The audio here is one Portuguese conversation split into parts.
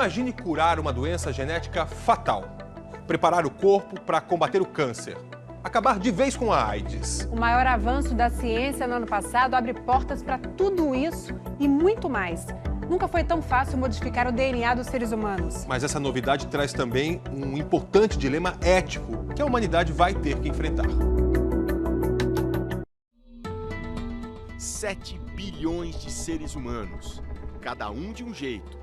Imagine curar uma doença genética fatal, preparar o corpo para combater o câncer, acabar de vez com a AIDS. O maior avanço da ciência no ano passado abre portas para tudo isso e muito mais. Nunca foi tão fácil modificar o DNA dos seres humanos. Mas essa novidade traz também um importante dilema ético que a humanidade vai ter que enfrentar. 7 bilhões de seres humanos, cada um de um jeito,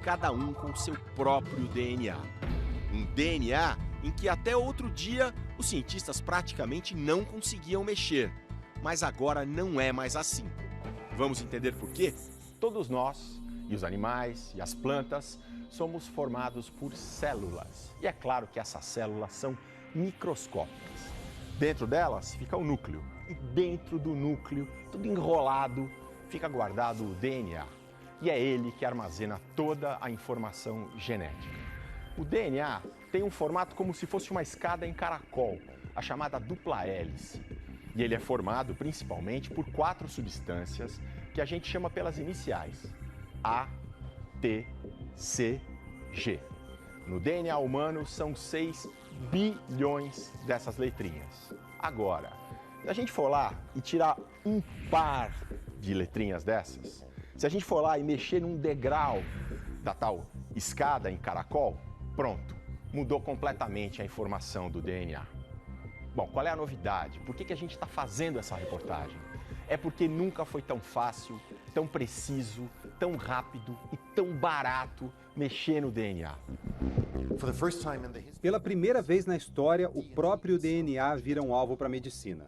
cada um com seu próprio DNA. Um DNA em que até outro dia os cientistas praticamente não conseguiam mexer, mas agora não é mais assim. Vamos entender por quê? Todos nós, e os animais, e as plantas, somos formados por células. E é claro que essas células são microscópicas. Dentro delas fica o núcleo. E dentro do núcleo, tudo enrolado, fica guardado o DNA. E é ele que armazena toda a informação genética. O DNA tem um formato como se fosse uma escada em caracol, a chamada dupla hélice. E ele é formado principalmente por 4 substâncias que a gente chama pelas iniciais: A, T, C, G. No DNA humano são 6 bilhões dessas letrinhas. Agora, se a gente for lá e tirar um par de letrinhas dessas, se a gente for lá e mexer num degrau da tal escada em caracol, pronto, mudou completamente a informação do DNA. Bom, qual é a novidade? Por que a gente está fazendo essa reportagem? É porque nunca foi tão fácil, tão preciso, tão rápido e tão barato mexer no DNA. Pela primeira vez na história, o próprio DNA vira um alvo para a medicina.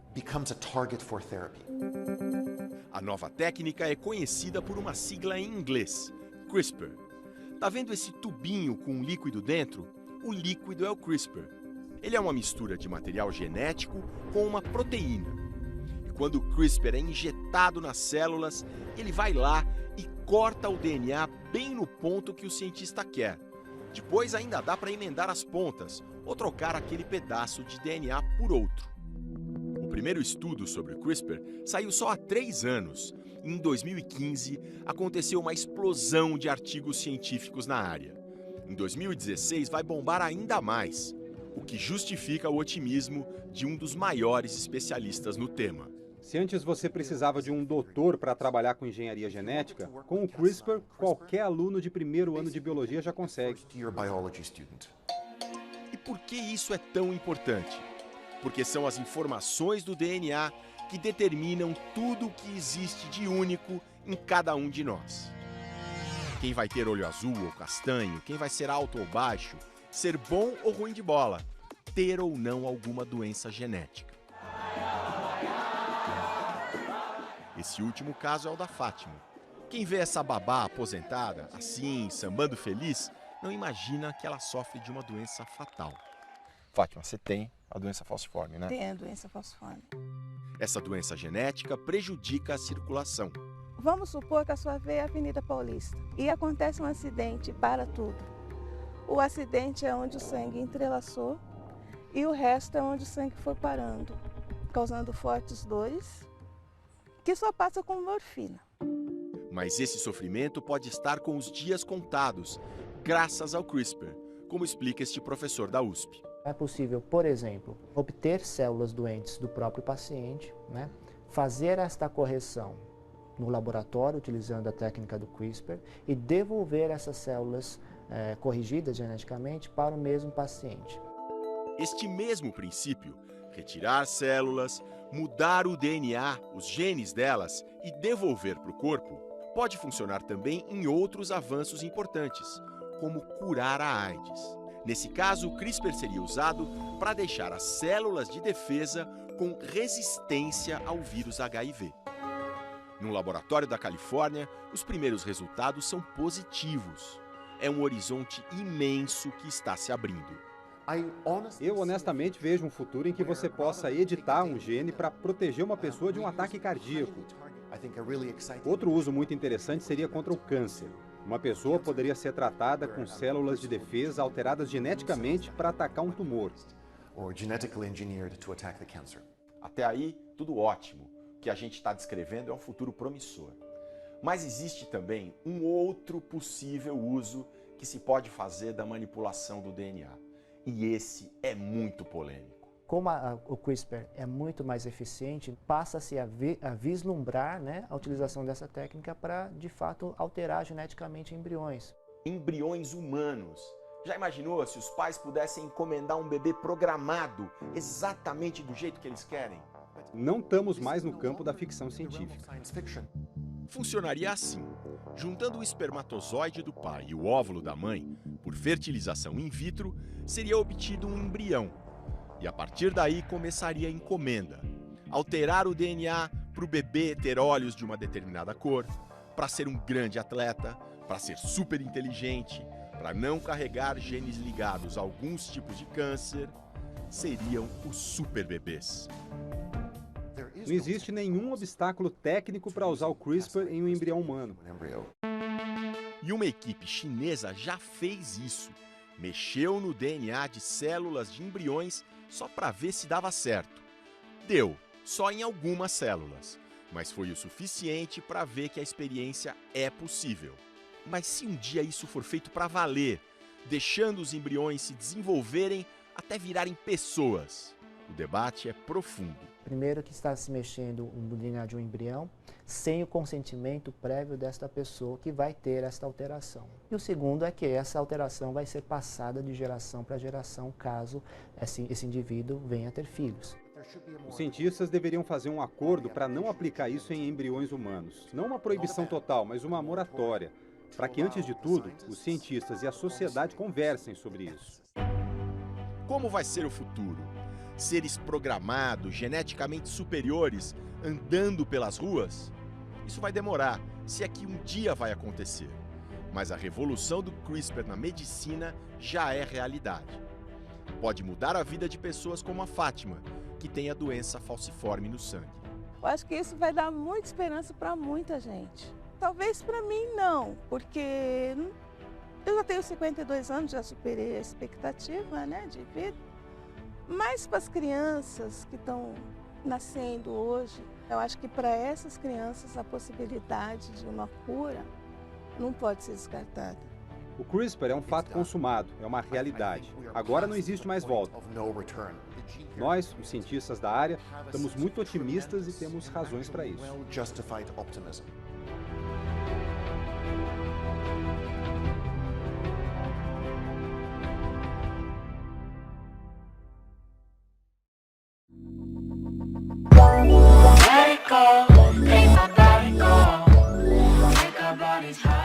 A nova técnica é conhecida por uma sigla em inglês, CRISPR. Tá vendo esse tubinho com um líquido dentro? O líquido é o CRISPR. Ele é uma mistura de material genético com uma proteína. E quando o CRISPR é injetado nas células, ele vai lá e corta o DNA bem no ponto que o cientista quer. Depois ainda dá para emendar as pontas ou trocar aquele pedaço de DNA por outro. O primeiro estudo sobre o CRISPR saiu só há 3 anos. E em 2015, aconteceu uma explosão de artigos científicos na área. Em 2016, vai bombar ainda mais, o que justifica o otimismo de um dos maiores especialistas no tema. Se antes você precisava de um doutor para trabalhar com engenharia genética, com o CRISPR, qualquer aluno de primeiro ano de biologia já consegue. E por que isso é tão importante? Porque são as informações do DNA que determinam tudo o que existe de único em cada um de nós. Quem vai ter olho azul ou castanho, quem vai ser alto ou baixo, ser bom ou ruim de bola, ter ou não alguma doença genética. Esse último caso é o da Fátima. Quem vê essa babá aposentada, assim, sambando feliz, não imagina que ela sofre de uma doença fatal. Fátima, você tem a doença falciforme, né? Tem a doença falciforme. Essa doença genética prejudica a circulação. Vamos supor que a sua veia é a Avenida Paulista e acontece um acidente, para tudo. O acidente é onde o sangue entrelaçou e o resto é onde o sangue foi parando, causando fortes dores, que só passa com morfina. Mas esse sofrimento pode estar com os dias contados, graças ao CRISPR, como explica este professor da USP. É possível, por exemplo, obter células doentes do próprio paciente, né? Fazer esta correção no laboratório, utilizando a técnica do CRISPR, e devolver essas células corrigidas geneticamente para o mesmo paciente. Este mesmo princípio, retirar células, mudar o DNA, os genes delas e devolver para o corpo, pode funcionar também em outros avanços importantes, como curar a AIDS. Nesse caso, o CRISPR seria usado para deixar as células de defesa com resistência ao vírus HIV. No laboratório da Califórnia, os primeiros resultados são positivos. É um horizonte imenso que está se abrindo. Eu honestamente vejo um futuro em que você possa editar um gene para proteger uma pessoa de um ataque cardíaco. Outro uso muito interessante seria contra o câncer. Uma pessoa poderia ser tratada com células de defesa alteradas geneticamente para atacar um tumor. Até aí, tudo ótimo. O que a gente está descrevendo é um futuro promissor. Mas existe também um outro possível uso que que se pode fazer da manipulação do DNA. E esse é muito polêmico. Como o CRISPR é muito mais eficiente, passa-se a vislumbrar, né, a utilização dessa técnica para, de fato, alterar geneticamente embriões. Embriões humanos. Já imaginou se os pais pudessem encomendar um bebê programado exatamente do jeito que eles querem? Não estamos mais no campo da ficção científica. Funcionaria assim: juntando o espermatozoide do pai e o óvulo da mãe, por fertilização in vitro, seria obtido um embrião. E a partir daí começaria a encomenda. Alterar o DNA para o bebê ter olhos de uma determinada cor, para ser um grande atleta, para ser super inteligente, para não carregar genes ligados a alguns tipos de câncer, seriam os super bebês. Não existe nenhum obstáculo técnico para usar o CRISPR em um embrião humano. E uma equipe chinesa já fez isso. Mexeu no DNA de células de embriões só para ver se dava certo. Deu, só em algumas células, mas foi o suficiente para ver que a experiência é possível. Mas se um dia isso for feito para valer, deixando os embriões se desenvolverem até virarem pessoas, o debate é profundo. Primeiro que está se mexendo no DNA de um embrião sem o consentimento prévio desta pessoa que vai ter esta alteração. E o segundo é que essa alteração vai ser passada de geração para geração caso esse indivíduo venha a ter filhos. Os cientistas deveriam fazer um acordo para não aplicar isso em embriões humanos. Não uma proibição total, mas uma moratória, para que, antes de tudo, os cientistas e a sociedade conversem sobre isso. Como vai ser o futuro? Seres programados, geneticamente superiores, andando pelas ruas? Isso vai demorar, se é que um dia vai acontecer. Mas a revolução do CRISPR na medicina já é realidade. Pode mudar a vida de pessoas como a Fátima, que tem a doença falciforme no sangue. Eu acho que isso vai dar muita esperança para muita gente. Talvez para mim não, porque eu já tenho 52 anos, já superei a expectativa, né, de vida. Mas para as crianças que estão nascendo hoje, eu acho que para essas crianças a possibilidade de uma cura não pode ser descartada. O CRISPR é um fato consumado, é uma realidade. Agora não existe mais volta. Nós, os cientistas da área, estamos muito otimistas e temos razões para isso. Let it go, make my body go, make our bodies high.